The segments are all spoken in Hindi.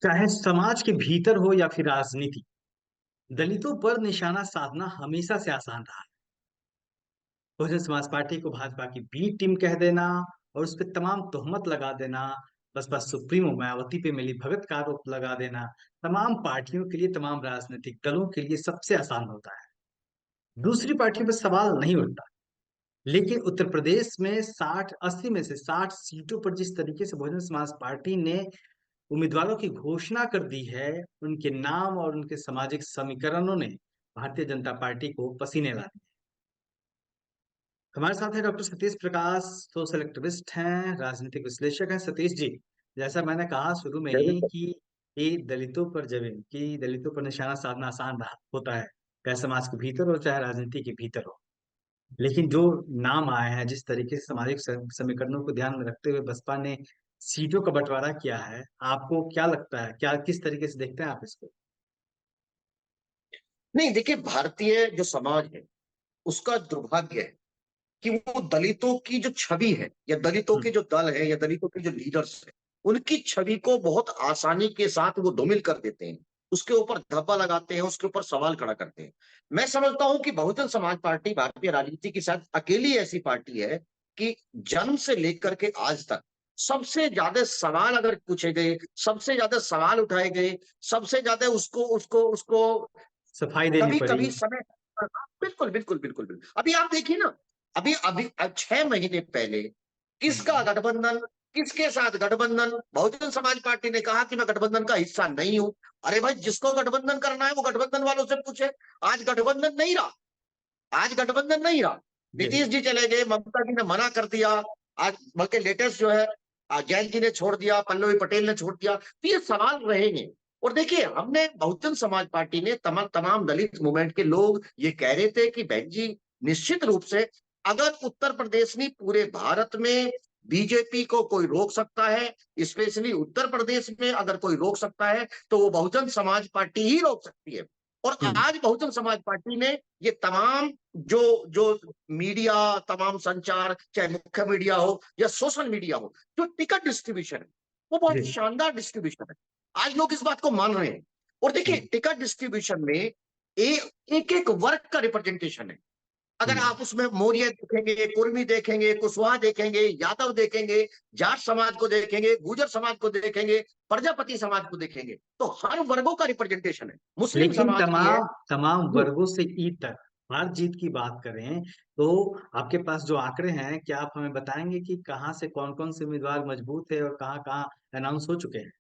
चाहे समाज के भीतर हो या फिर राजनीति, दलितों पर निशाना साधना हमेशा से आसान रहा है। बहुजन समाज पार्टी को भाजपा की बी टीम कह देना और उस पर तमाम तोहमत लगा देना, बसपा सुप्रीमो मायावती पे मिली भगत का आरोप लगा देना, तमाम पार्टियों के लिए, तमाम राजनीतिक दलों के लिए सबसे आसान होता है। दूसरी पार्टियों पर सवाल नहीं उठता। लेकिन उत्तर प्रदेश में 60-80 में से 60 सीटों पर जिस तरीके से बहुजन समाज पार्टी ने उम्मीदवारों की घोषणा कर दी है, उनके नाम और उनके सामाजिक समीकरणों ने भारतीय जनता पार्टी को पसीने ला दिए। हमारे साथ हैं डॉक्टर सतीश प्रकाश, सोशल एक्टिविस्ट हैं, राजनीतिक विश्लेषक हैं। सतीश जी, जैसा मैंने कहा शुरू में ही बिल्कुल। कि दलितों पर निशाना साधना आसान होता है, चाहे समाज के भीतर हो चाहे राजनीति के भीतर हो। लेकिन जो नाम आए हैं, जिस तरीके से सामाजिक समीकरणों को ध्यान में रखते हुए बसपा ने सीटों का बंटवारा किया है, आपको क्या लगता है, क्या किस तरीके से देखते हैं आप इसको? नहीं, देखिए, भारतीय जो समाज है, उसका दुर्भाग्य है कि वो दलितों की जो छवि है या दलितों हम्म, के जो दल है या दलितों के जो लीडर्स हैं, उनकी छवि को बहुत आसानी के साथ वो धूमिल कर देते हैं। उसके ऊपर धब्बा लगाते हैं, उसके ऊपर सवाल खड़ा करते हैं। मैं समझता हूँ कि बहुजन समाज पार्टी भारतीय राजनीति की शायद अकेली ऐसी पार्टी है कि जन्म से लेकर के आज तक सबसे ज्यादा सवाल अगर पूछे गए, सबसे ज्यादा सवाल उठाए गए, सबसे ज्यादा उसको उसको उसको सफाई देनी पड़ी। कभी-कभी समय। बिल्कुल, बिल्कुल, बिल्कुल, बिल्कुल। अभी आप देखिए ना, अभी अभी 6 महीने पहले किसका हम्म, गठबंधन, किसके साथ गठबंधन? बहुजन समाज पार्टी ने कहा कि मैं गठबंधन का हिस्सा नहीं हूँ। अरे भाई, जिसको गठबंधन करना है वो गठबंधन वालों से पूछे। आज गठबंधन नहीं रहा, आज गठबंधन नहीं रहा। जी, नीतीश जी चले गए, ममता जी ने मना कर दिया। आज बल्कि लेटेस्ट जो है, जैन जी ने छोड़ दिया, पल्लवी पटेल ने छोड़ दिया। तो ये सवाल रहेंगे। और देखिए, हमने बहुजन समाज पार्टी ने तमाम तमाम दलित मूवमेंट के लोग ये कह रहे थे कि बहन जी, निश्चित रूप से अगर उत्तर प्रदेश नहीं पूरे भारत में बीजेपी को कोई रोक सकता है, स्पेशली उत्तर प्रदेश में अगर कोई रोक सकता है, तो वो बहुजन समाज पार्टी ही रोक सकती है। और हम्म, आज बहुजन समाज पार्टी ने ये तमाम जो जो मीडिया, तमाम संचार, चाहे मुख्य मीडिया हो या सोशल मीडिया हो, जो टिकट डिस्ट्रीब्यूशन है, वो बहुत जी, शानदार डिस्ट्रीब्यूशन है। आज लोग इस बात को मान रहे हैं। और देखिए, हम्म, टिकट डिस्ट्रीब्यूशन में एक एक वर्ग का रिप्रेजेंटेशन है। अगर हम्म, आप उसमें मौर्य देखेंगे, कुर्मी देखेंगे, कुशवाहा देखेंगे, यादव देखेंगे, जाट समाज को देखेंगे, गुर्जर समाज को देखेंगे, प्रजापति समाज को देखेंगे, तो हर वर्गों का रिप्रेजेंटेशन है। मुस्लिम लेकिन समाज भी है। तमाम तमाम जी। वर्गों से ई तक हार जीत की बात करें तो आपके पास जो आंकड़े हैं, क्या आप हमें बताएंगे कि कहाँ से कौन कौन से उम्मीदवार मजबूत है और कहाँ कहाँ अनाउंस हो चुके हैं?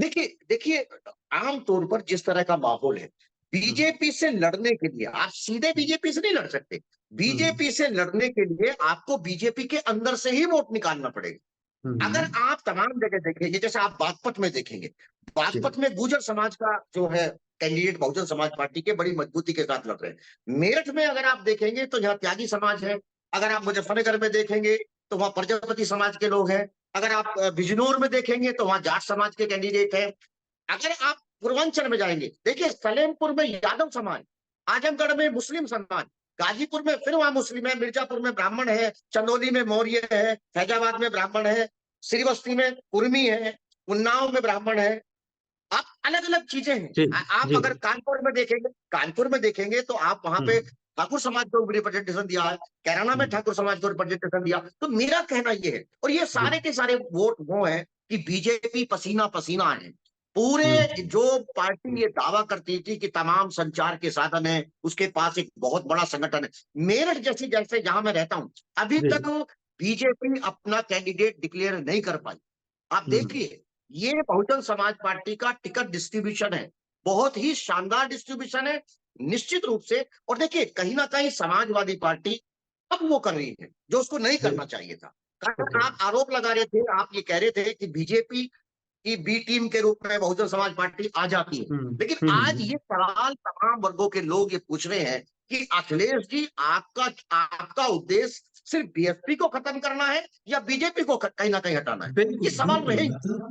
देखिए देखिए, आम तौर पर जिस तरह का माहौल है, हम्म, बीजेपी से लड़ने के लिए आप सीधे बीजेपी से नहीं लड़ सकते। हम्म, बीजेपी से लड़ने के लिए आपको बीजेपी के अंदर से ही वोट निकालना पड़ेगा। अगर हम्म, आप तमाम जगह देखेंगे, जैसे आप बागपत में देखेंगे, जी, बागपत में गुर्जर समाज का जो है कैंडिडेट बहुजन समाज पार्टी के बड़ी मजबूती के साथ लड़ रहे हैं। मेरठ में अगर आप देखेंगे तो यहाँ त्यागी समाज है। अगर आप मुजफ्फरनगर में देखेंगे तो वहां प्रजापति समाज के लोग हैं। अगर आप बिजनौर में देखेंगे तो वहां जाट समाज के कैंडिडेट हैं। अगर आप पूर्वांचल में जाएंगे, देखिए सलेमपुर में यादव समाज, आजमगढ़ में मुस्लिम समाज, गाजीपुर में फिर वहां मुस्लिम है, मिर्जापुर में ब्राह्मण है, चंदौली में मौर्य है, फैजाबाद में ब्राह्मण है, श्रीवस्ती में कुर्मी है, उन्नाव में ब्राह्मण है। आप अलग अलग चीजें हैं। जी, आप जी, अगर कानपुर में देखेंगे तो आप वहां पे हम्म, ठाकुर समाज को रिप्रेजेंटेशन दिया है, कैराना में हम्म, ठाकुर समाज को रिप्रेजेंटेशन दिया। तो मेरा कहना यह है, और ये जी, सारे के सारे वोट वो है कि बीजेपी पसीना पसीना है। पूरे हम्म, जो पार्टी ये दावा करती थी कि तमाम संचार के साधन है, उसके पास एक बहुत बड़ा संगठन है। मेरठ जैसी जैसे जहां मैं रहता हूं, अभी जी, तक बीजेपी अपना कैंडिडेट डिक्लेयर नहीं कर पाई। आप हम्म, देखिए, ये बहुजन समाज पार्टी का टिकट डिस्ट्रीब्यूशन है, बहुत ही शानदार डिस्ट्रीब्यूशन है, निश्चित रूप से। और देखिए, कहीं ना कहीं समाजवादी पार्टी अब वो कर रही है जो उसको नहीं जी, करना चाहिए था। कारण ओके, आप आरोप लगा रहे थे, आप ये कह रहे थे कि बीजेपी की बी टीम के रूप में बहुजन समाज पार्टी आ जाती है। हम्म, लेकिन आज हम्म, ये सवाल तमाम वर्गों के लोग ये पूछ रहे हैं कि अखिलेश जी, आपका आपका उद्देश्य सिर्फ बीएसपी को खत्म करना है या बीजेपी को कहीं ना कहीं हटाना है? ये बिल्कुल, सवाल बिल्कुल, रहे।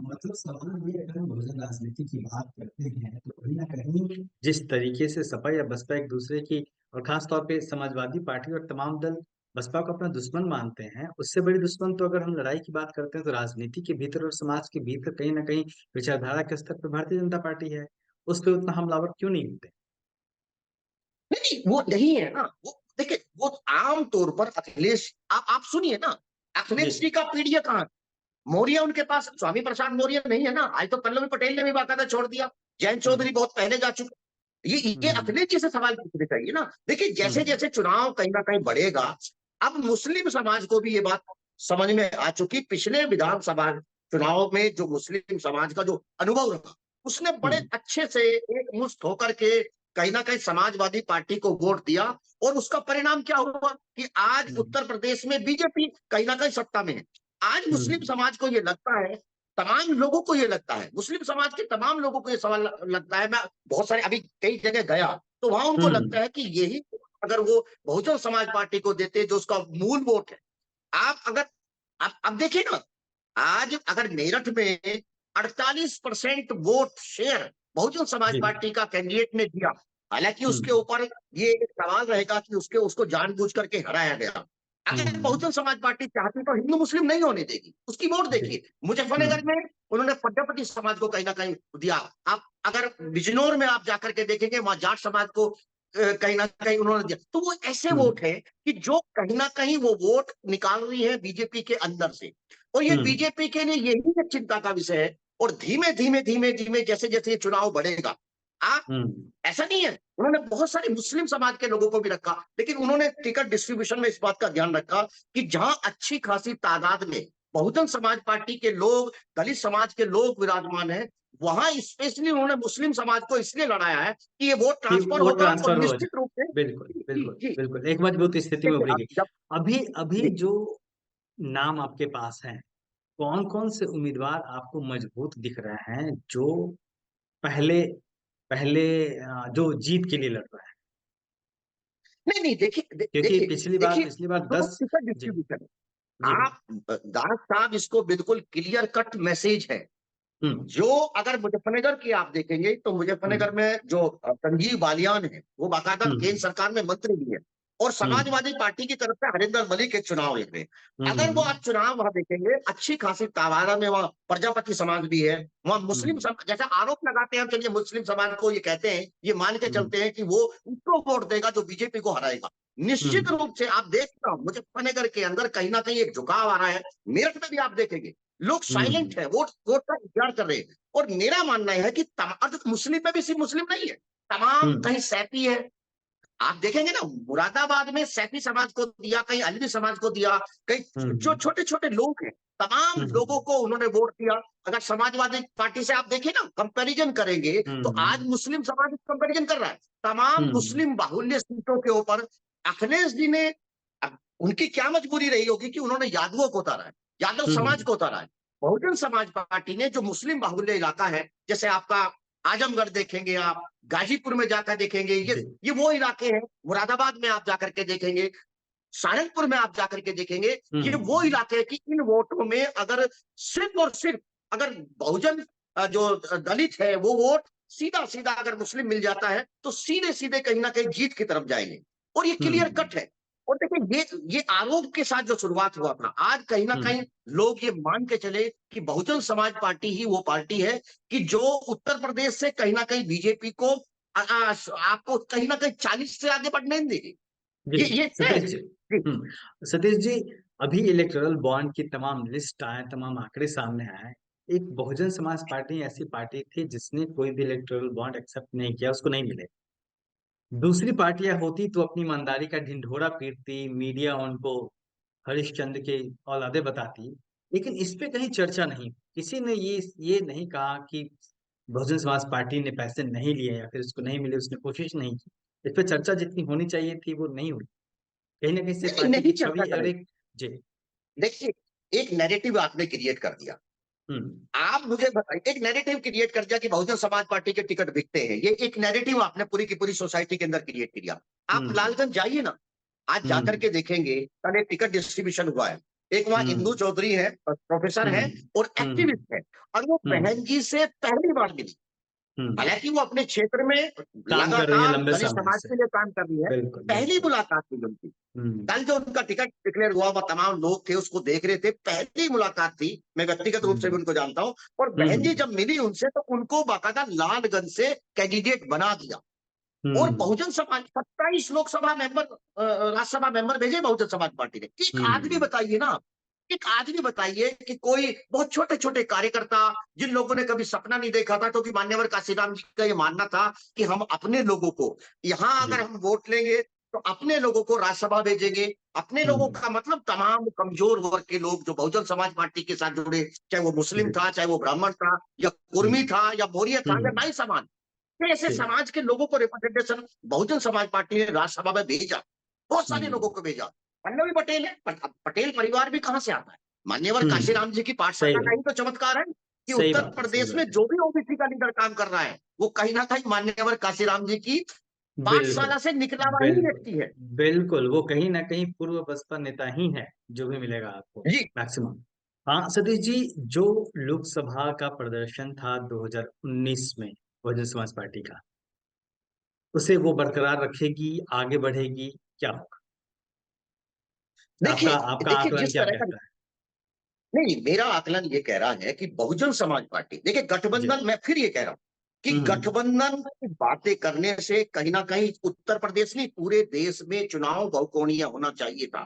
मतलब सवाल ये, अगर हम बहुजन राजनीति की बात करते हैं तो कहीं ना कहीं जिस तरीके से सपा या बसपा एक दूसरे की, और खास तौर पे समाजवादी पार्टी और तमाम दल बसपा को अपना दुश्मन मानते हैं, उससे बड़ी दुश्मन तो अगर हम लड़ाई की बात करते हैं तो राजनीति के भीतर और समाज के भीतर कहीं ना कहीं विचारधारा के स्तर पर भारतीय जनता पार्टी है। उस पर उतना हमलावर क्यों नहीं होते? नहीं नहीं, वो नहीं है ना। वो देखिए, वो आम तौर पर अखिलेश, आप सुनिए ना, जी। अखिलेश जी का पीडीए कहाँ है? मौर्य उनके पास, स्वामी प्रसाद मौर्य नहीं है ना। आज तो पल्लवी पटेल ने भी बाकायदा छोड़ दिया, जयंत हम्म चौधरी बहुत पहले जा चुके। ये हम्म अखिलेश जी से सवाल पूछने चाहिए ना। देखिए, जैसे हम्म जैसे चुनाव कहीं ना कहीं बढ़ेगा, अब मुस्लिम समाज को भी ये बात समझ में आ चुकी। पिछले विधानसभा चुनाव में जो मुस्लिम समाज का जो अनुभव रहा, उसने बड़े हम्म अच्छे से एकमुश्त होकर के कहीं ना कहीं समाजवादी पार्टी को वोट दिया। और उसका परिणाम क्या हुआ कि आज हम्म उत्तर प्रदेश में बीजेपी कहीं ना कहीं सत्ता में है। आज मुस्लिम हम्म समाज को ये लगता है, तमाम लोगों को ये लगता है, मुस्लिम समाज के तमाम लोगों को ये सवाल लगता है। मैं बहुत सारे अभी कई जगह गया, तो वहां उनको हम्म लगता है कि यही अगर वो बहुजन समाज पार्टी को देते जो उसका मूल वोट है। आप अगर आप अब देखिए ना, आज अगर मेरठ में 48% वोट शेयर बहुजन समाज जी। पार्टी का कैंडिडेट ने दिया, हालांकि उसके हम्म ऊपर ये एक सवाल रहेगा कि उसके उसको जानबूझ करके हराया गया। अगर हम्म बहुजन समाज पार्टी चाहती तो हिंदू मुस्लिम नहीं होने देगी, उसकी वोट जी। देखिए। मुजफ्फरनगर हम्म में उन्होंने प्रजापति समाज को कहीं ना कहीं दिया। आप अगर बिजनौर में आप जाकर के देखेंगे, वहां जाट समाज को कहीं ना कहीं उन्होंने दिया। तो वो ऐसे वोट हम्म है कि जो कहीं ना कहीं वो वोट निकाल रही है बीजेपी के अंदर से। और ये हम्म बीजेपी के लिए यही एक चिंता का विषय है। और धीमे धीमे धीमे धीमे जैसे जैसे ये चुनाव बढ़ेगा, आप, हम्म ऐसा नहीं है, उन्होंने बहुत सारे मुस्लिम समाज के लोगों को भी रखा, लेकिन उन्होंने टिकट डिस्ट्रीब्यूशन में इस बात का ध्यान रखा कि जहां अच्छी खासी तादाद में बहुजन समाज पार्टी के लोग, दलित समाज के लोग विराजमान है, वहां स्पेशली उन्होंने मुस्लिम समाज को इसलिए लड़ाया है कि ये वोट कि ट्रांसफर वो होगा और ट्रांसफर हो जाए। निश्चित रूप से। बिल्कुल जी बिल्कुल जी। बिल्कुल, एक मजबूत स्थिति में देखिए, उभरी अब गई। जब, अभी अभी जी, जो नाम आपके पास हैं, कौन कौन से उम्मीदवार आपको मजबूत दिख रहे हैं जो पहले पहले जो जीत के लिए लड़ रहे हैं? नहीं नहीं, देखिए क्योंकि देखिए देखिए, पिछली बार जो 10। टिकट जी डिस्ट्रीब्यूशन है, जी। आप, दास साहब, इसको बिल्कुल क्लियर कट मैसेज है। हम्म जो अगर मुजफ्फरनगर की आप देखेंगे तो मुजफ्फरनगर हम्म में जो संजीव बालियान है, वो बाकायदा केंद्र हम्म सरकार में मंत्री भी है। और हम्म समाजवादी पार्टी की तरफ से हरिंदर मलिक के चुनाव लड़ रहे हैं। अगर वो हम्म आप चुनाव वहां देखेंगे, अच्छी खासी तादाद में वहां प्रजापति समाज भी है, वहां मुस्लिम हम्म समाज, जैसा आरोप लगाते हैं हम, चलिए मुस्लिम समाज को ये कहते हैं, ये मान के हम्म चलते हैं कि वो उसको वोट देगा जो बीजेपी को हराएगा। निश्चित हम्म रूप से आप देखना, मुजफ्फरनगर के अंदर कहीं ना कहीं एक झुकाव आ रहा है। मेरठ में भी आप देखेंगे, लोग हम्म साइलेंट है, वोट वोट का इंतजार कर रहे हैं। और मेरा मानना है कि और देखो, मुस्लिम में भी सिर्फ मुस्लिम नहीं है, तमाम, हम्म कहीं सैफी है। आप देखेंगे ना, मुरादाबाद में सैफी समाज को दिया, कहीं अलवी समाज को दिया, कहीं जो हम्म छोटे छोटे लोग हैं, तमाम लोगों हम्म को उन्होंने वोट दिया। अगर समाजवादी पार्टी से आप देखें ना, कंपैरिजन करेंगे, तो आज हम्म मुस्लिम समाज कंपैरिजन कर रहा है तमाम हम्म मुस्लिम बाहुल्य सीटों के ऊपर। अखिलेश जी ने, अब उनकी क्या मजबूरी रही होगी कि उन्होंने यादवों को उतारा है, यादव समाज हम्म को उतारा है। बहुजन समाज पार्टी ने जो मुस्लिम बाहुल्य इलाका है, जैसे आपका आजमगढ़ देखेंगे, आप गाजीपुर में जाकर देखेंगे, जी। ये वो इलाके हैं। मुरादाबाद में आप जाकर के देखेंगे, सहारनपुर में आप जाकर के देखेंगे, ये वो हम्म इलाके हैं कि इन वोटों में अगर सिर्फ और सिर्फ अगर बहुजन जो दलित है वो वोट सीधा सीधा अगर मुस्लिम मिल जाता है, तो सीधे सीधे कहीं ना कहीं जीत की तरफ जाएंगे। और ये क्लियर हम्म कट है। और देखिए, ये आरोप के साथ जो शुरुआत हुआ था, आज कहीं ना कहीं हम्म लोग ये मान के चले कि बहुजन समाज पार्टी ही वो पार्टी है कि जो उत्तर प्रदेश से कहीं ना कहीं बीजेपी को आपको कहीं ना कहीं 40 से आगे बढ़ने नहीं देगी। जी। ये है। सतीश जी। जी सतीश जी, अभी इलेक्टोरल बॉन्ड की तमाम लिस्ट आए, तमाम आंकड़े सामने आए। एक बहुजन समाज पार्टी ऐसी पार्टी थी जिसने कोई भी इलेक्टोरल बॉन्ड एक्सेप्ट नहीं किया, उसको नहीं मिले। दूसरी पार्टियां होती तो अपनी ईमानदारी का ढिंढोरा पीटती, मीडिया उनको हरिश्चंद्र के औलादे बताती। लेकिन इस पे कहीं चर्चा नहीं, किसी ने ये नहीं कहा कि बहुजन समाज पार्टी ने पैसे नहीं लिए या फिर उसको नहीं मिले, उसने कोशिश नहीं की। इस पे चर्चा जितनी होनी चाहिए थी वो नहीं हुई। कहीं ना कहीं से नहीं पार्टी की नहीं चर्चा छवि और करें। एक। जी। देखिए, एक नैरेटिव आपने क्रिएट कर दिया। हम्म आप मुझे बताइए, एक नैरेटिव क्रिएट कर दिया कि बहुजन समाज पार्टी के टिकट बिकते हैं। ये एक नैरेटिव आपने पूरी की पूरी सोसाइटी के अंदर क्रिएट किया। आप हम्म लालगंज जाइए ना, आज जाकर हम्म के देखेंगे, कल एक टिकट डिस्ट्रीब्यूशन हुआ है। एक वहां इंदू हम्म चौधरी है, प्रोफेसर है हम्म और हम्म एक्टिविस्ट है, और वो हम्म बहन जी से पहली बार मिली। हालांकि वो अपने क्षेत्र में काम कर रही है लगातार लंबे दलित समय समाज से। के लिए काम कर रही है। बिल्कुल पहली बिल्कुल। मुलाकात थी उनकी, हम्म कल जो उनका टिकट डिक्लेयर हुआ, वो तमाम लोग थे उसको देख रहे थे, पहली मुलाकात थी। मैं व्यक्तिगत रूप से भी हम्म उनको जानता हूं। और बहन जी हम्म जब मिली उनसे तो उनको बाकायदा लालगंज से कैंडिडेट बना दिया। और हम्म बहुजन समाज 27 लोकसभा मेंबर, राज्यसभा मेंबर भेजे बहुजन समाज पार्टी ने। एक आदमी हम्म बताइए ना, एक आदमी बताइए कि कोई बहुत छोटे छोटे कार्यकर्ता जिन लोगों ने कभी सपना नहीं देखा था, क्योंकि मान्यवर काशीराम जी का ये मानना था कि हम अपने लोगों को यहाँ जी। अगर हम वोट लेंगे तो अपने लोगों को राज्यसभा भेजेंगे। अपने लोगों हम्म का मतलब तमाम कमजोर वर्ग के लोग जो बहुजन समाज पार्टी के साथ जुड़े, चाहे वो मुस्लिम जी। था, चाहे वो ब्राह्मण था, या कुर्मी हम्म था, या मौर्य था, या हम्म नाई समाज, ऐसे जी। समाज के लोगों को रिप्रेजेंटेशन बहुजन समाज पार्टी ने राज्यसभा में भेजा। बहुत सारे लोगों हम्म को भेजा। पल्लवी पटेल है, पटेल परिवार भी कहां से आता है? मान्यवर हम्म काशीराम जी की सही पाठशाला का बात। ही तो चमत्कार है कि सही उत्तर बात है। सही प्रदेश में बात है। जो भी ओबीसी का लीडर काम कर रहा है वो कहीं ना कहीं मान्यवर काशीराम जी की बिल्कुल पाठशाला से निकला हुआ ही बिल्कुल। व्यक्ति है। बिल्कुल वो कहीं ना कहीं पूर्व बसपा नेता ही है, जो भी मिलेगा आपको जी मैक्सिमम। हाँ सतीश जी, जो लोकसभा का प्रदर्शन था 2019 में बहुजन समाज पार्टी का, उसे वो बरकरार रखेगी, आगे बढ़ेगी, क्या होगा? आपका देखिए आपका देखिए आकलन जिस क्या तरह का, कहता है? नहीं मेरा आकलन ये कह रहा है कि बहुजन समाज पार्टी, देखिए जी। गठबंधन, मैं फिर ये कह रहा हूं कि हम्म गठबंधन की बातें करने से कहीं ना कहीं उत्तर प्रदेश नहीं पूरे देश में चुनाव बहुकोणीय होना चाहिए था।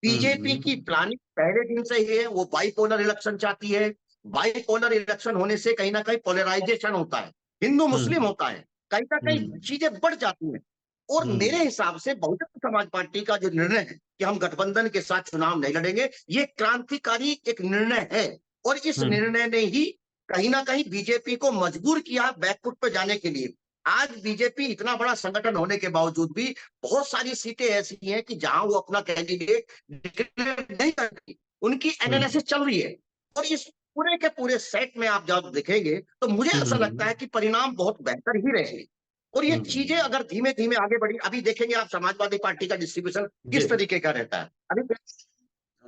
बीजेपी की हम्म प्लानिंग पहले दिन से ही है, वो बाइपोलर इलेक्शन चाहती है। बाइपोलर इलेक्शन होने से कहीं ना कहीं पोलराइजेशन होता है, हिंदू मुस्लिम हम्म होता है, कहीं ना कहीं हम्म चीजें बढ़ जाती हैं। और मेरे हम्म हिसाब से बहुजन समाज पार्टी का जो निर्णय है कि हम गठबंधन के साथ चुनाव नहीं लड़ेंगे, ये क्रांतिकारी एक निर्णय है। और इस हम्म निर्णय ने ही कहीं ना कहीं बीजेपी को मजबूर किया बैकफुट पे जाने के लिए। आज बीजेपी इतना बड़ा संगठन होने के बावजूद भी बहुत सारी सीटें ऐसी हैं कि जहां वो अपना कैंडिडेट डिक्लेयर नहीं करती, उनकी हम्म एनालिसिस चल रही है। और इस पूरे के पूरे सेट में आप जब देखेंगे तो मुझे ऐसा लगता हम्म है कि परिणाम बहुत बेहतर ही रहेंगे। और ये चीजें हम्म अगर धीमे धीमे आगे बढ़ी, अभी देखेंगे आप समाजवादी पार्टी का डिस्ट्रीब्यूशन जी। किस तरीके का रहता है। अभी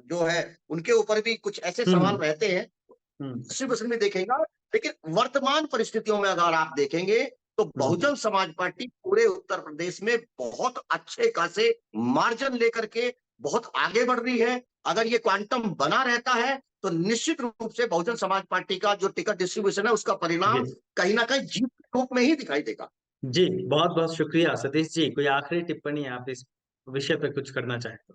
जो है उनके ऊपर भी कुछ ऐसे सवाल हम्म रहते हैं, हम्म डिस्ट्रीब्यूशन में देखेगा। लेकिन वर्तमान परिस्थितियों में अगर आप देखेंगे तो हम्म बहुजन समाज पार्टी पूरे उत्तर प्रदेश में बहुत अच्छे खासे मार्जिन लेकर के बहुत आगे बढ़ रही है। अगर ये क्वांटम बना रहता है तो निश्चित रूप से बहुजन समाज पार्टी का जो टिकट डिस्ट्रीब्यूशन है उसका परिणाम जी। कहीं ना कहीं जीत के रूप में ही दिखाई देगा। जी बहुत बहुत शुक्रिया सतीश जी। कोई आखिरी टिप्पणी आप इस विषय पे कुछ करना चाहें तो?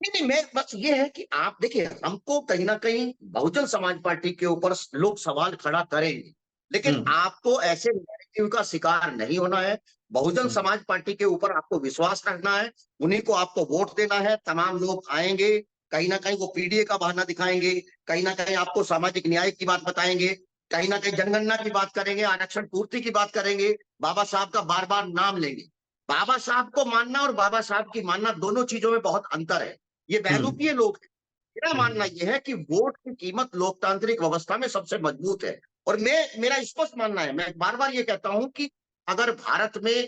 नहीं नहीं, मैं बस ये है कि आप देखिए, हमको कहीं ना कहीं बहुजन समाज पार्टी के ऊपर लोग सवाल खड़ा करेंगे, लेकिन हम्म आपको ऐसे नैरेटिव का शिकार नहीं होना है। बहुजन हम्म समाज पार्टी के ऊपर आपको विश्वास रखना है, उन्हीं को आपको वोट देना है। तमाम लोग आएंगे, कहीं ना कहीं वो पीडीए का बहाना दिखाएंगे, कहीं ना कहीं आपको सामाजिक न्याय की बात बताएंगे, कहीं ना कहीं जनगणना की बात करेंगे, आरक्षण पूर्ति की बात करेंगे, बाबा साहब का बार बार नाम लेंगे। बाबा साहब को मानना और बाबा साहब की मानना दोनों चीजों में बहुत अंतर है। ये हम्म बहलूपीय लोग हैं। मेरा मानना हम्म यह है कि वोट की कीमत लोकतांत्रिक व्यवस्था में सबसे मजबूत है। और मेरा स्पष्ट मानना है, मैं बार बार ये कहता हूं कि अगर भारत में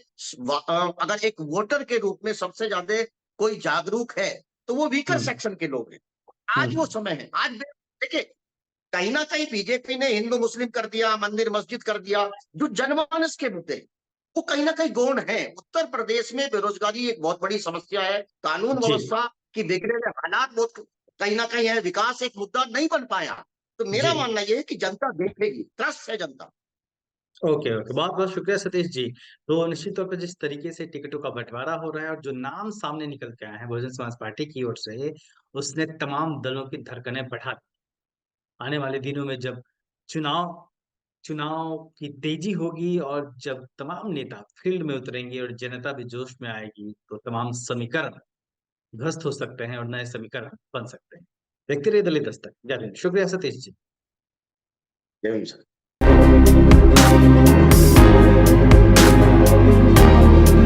अगर एक वोटर के रूप में सबसे ज्यादा कोई जागरूक है तो वो वीकर हम्म सेक्शन के लोग हैं। आज वो हम्म समय है। आज देखिए, कहीं ना कहीं बीजेपी ने हिंदू मुस्लिम कर दिया, मंदिर मस्जिद कर दिया, जो जनमानस के मुद्दे हैं, वो कहीं ना कहीं गौण है। उत्तर प्रदेश में बेरोजगारी एक बहुत बड़ी समस्या है, कानून जी। व्यवस्था की बिगड़े हुए हालात बहुत कहीं ना कहीं है, विकास एक मुद्दा नहीं बन पाया। तो जी। मेरा मानना यह है कि जनता देखेगी, ट्रस्ट है जनता। ओके ओके, बहुत बहुत शुक्रिया सतीश जी। तो निश्चित तौर पर जिस तरीके से टिकटों का बंटवारा हो रहा है और जो नाम सामने निकल के आए हैं बहुजन समाज पार्टी की ओर से, उसने तमाम दलों की धड़कनें बढ़ा दी। आने वाले दिनों में जब चुनाव चुनाव की तेजी होगी और जब तमाम नेता फील्ड में उतरेंगे और जनता भी जोश में आएगी, तो तमाम समीकरण ध्वस्त हो सकते हैं और नए समीकरण बन सकते हैं। देखते रहिए दलित दस्तक। जय हिंद। शुक्रिया सतीश जी। जय हिंद सर।